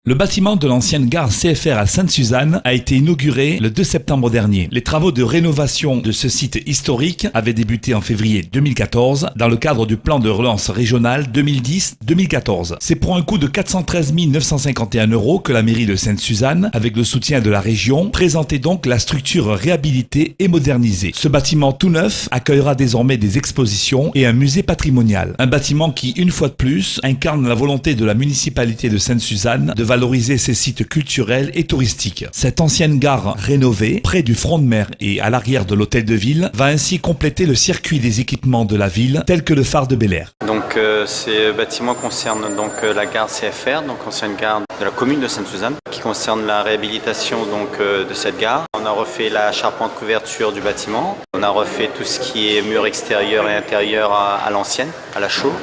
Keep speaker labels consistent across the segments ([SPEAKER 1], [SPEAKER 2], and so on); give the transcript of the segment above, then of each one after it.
[SPEAKER 1] Le bâtiment de l'ancienne gare CFR à Sainte-Suzanne a été inauguré le 2 septembre dernier. Les travaux de rénovation de ce site historique avaient débuté en février 2014 dans le cadre du plan de relance régional 2010-2014. C'est pour un coût de 413 951 € que la mairie de Sainte-Suzanne, avec le soutien de la région, présentait donc la structure réhabilitée et modernisée. Ce bâtiment tout neuf accueillera désormais des expositions et un musée patrimonial. Un bâtiment qui, une fois de plus, incarne la volonté de la municipalité de Sainte-Suzanne de valoriser ses sites culturels et touristiques. Cette ancienne gare rénovée, près du front de mer et à l'arrière de l'hôtel de ville, va ainsi compléter le circuit des équipements de la ville, tel que le phare de Bel-Air.
[SPEAKER 2] Donc ces bâtiments concernent la gare CFR, donc ancienne gare de la commune de Sainte-Suzanne, qui concerne la réhabilitation de cette gare. On a refait la charpente couverture du bâtiment, on a refait tout ce qui est mur extérieur et intérieur à l'ancienne, à la chaux.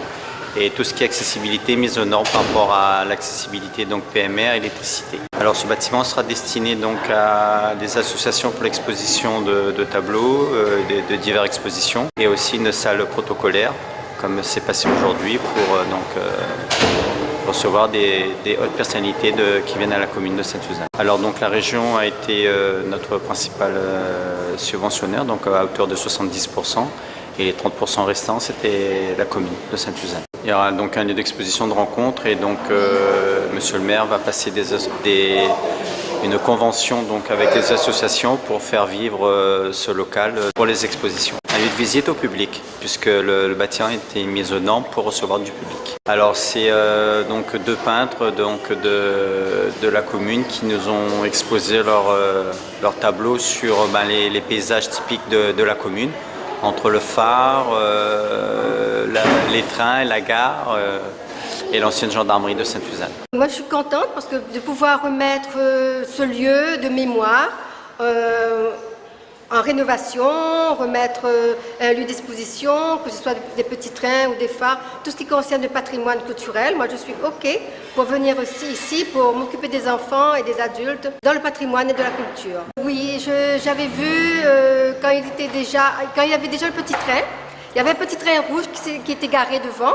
[SPEAKER 2] Et tout ce qui est accessibilité, mise aux normes par rapport à l'accessibilité donc PMR et électricité. Alors ce bâtiment sera destiné donc à des associations pour l'exposition de tableaux, de diverses expositions, et aussi une salle protocolaire, comme c'est passé aujourd'hui, pour recevoir des hautes personnalités qui viennent à la commune de Sainte-Suzanne. Alors donc la région a été notre principal subventionnaire, donc à hauteur de 70%. Et les 30% restants, c'était la commune de Sainte-Suzanne. Il y aura donc un lieu d'exposition de rencontre et donc Monsieur le maire va passer une convention donc avec les associations pour faire vivre ce local pour les expositions. Un lieu de visite au public puisque le bâtiment a été mis aux normes pour recevoir du public. Alors c'est donc deux peintres de la commune qui nous ont exposé leurs tableaux sur les paysages typiques de la commune. Entre le phare, les trains, la gare et l'ancienne gendarmerie de Sainte-Suzanne.
[SPEAKER 3] Moi je suis contente parce que de pouvoir remettre ce lieu de mémoire en rénovation, remettre un lieu d'exposition, que ce soit des petits trains ou des phares, tout ce qui concerne le patrimoine culturel. Moi je suis OK pour venir aussi ici pour m'occuper des enfants et des adultes dans le patrimoine et de la culture. Oui, j'avais vu quand il y avait déjà le petit train. Il y avait un petit train rouge qui était garé devant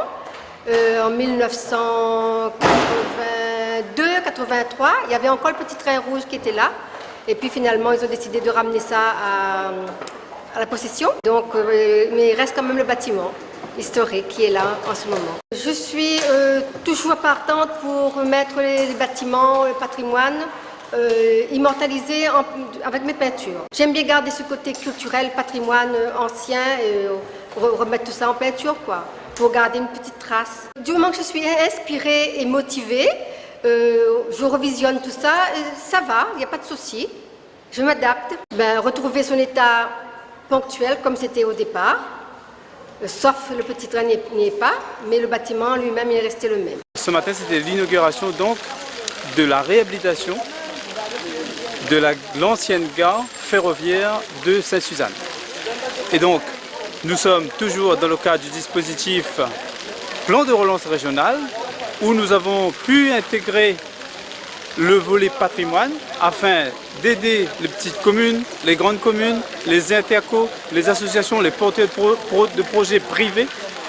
[SPEAKER 3] en 1982-83. Il y avait encore le petit train rouge qui était là. Et puis finalement, ils ont décidé de ramener ça à la possession. Donc, mais il reste quand même le bâtiment historique qui est là en ce moment. Je suis toujours partante pour remettre les bâtiments, le patrimoine, immortalisé avec mes peintures. J'aime bien garder ce côté culturel, patrimoine ancien, et remettre tout ça en peinture, quoi, pour garder une petite trace. Du moment que je suis inspirée et motivée, je revisionne tout ça, ça va, il n'y a pas de souci. Je m'adapte. Retrouver son état ponctuel comme c'était au départ, sauf le petit train n'y est pas, mais le bâtiment lui-même est resté le même.
[SPEAKER 4] Ce matin, c'était l'inauguration donc de la réhabilitation de l'ancienne gare ferroviaire de Sainte-Suzanne. Et donc, nous sommes toujours dans le cadre du dispositif plan de relance régional, où nous avons pu intégrer le volet patrimoine afin d'aider les petites communes, les grandes communes, les intercos, les associations, les porteurs de projets privés.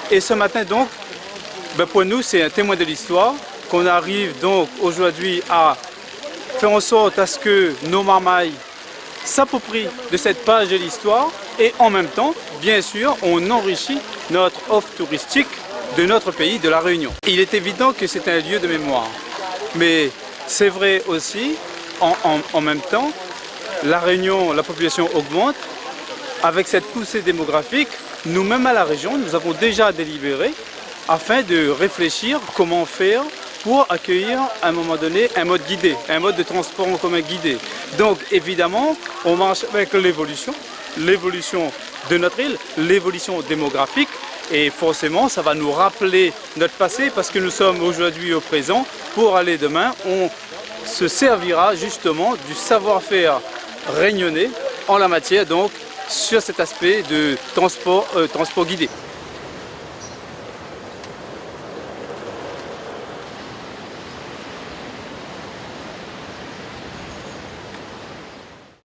[SPEAKER 4] Et ce matin donc, pour nous c'est un témoin de l'histoire qu'on arrive donc aujourd'hui à faire en sorte à ce que nos marmailles s'approprient de cette page de l'histoire et en même temps, bien sûr, on enrichit notre offre touristique de notre pays, de la Réunion. Il est évident que c'est un lieu de mémoire, mais c'est vrai aussi, en même temps, la Réunion, la population augmente. Avec cette poussée démographique, nous-mêmes à la région, nous avons déjà délibéré afin de réfléchir comment faire pour accueillir à un moment donné un mode guidé, un mode de transport en commun guidé. Donc évidemment, on marche avec l'évolution de notre île, l'évolution démographique. Et forcément, ça va nous rappeler notre passé parce que nous sommes aujourd'hui au présent. Pour aller demain, on se servira justement du savoir-faire réunionnais en la matière, donc sur cet aspect de transport guidé.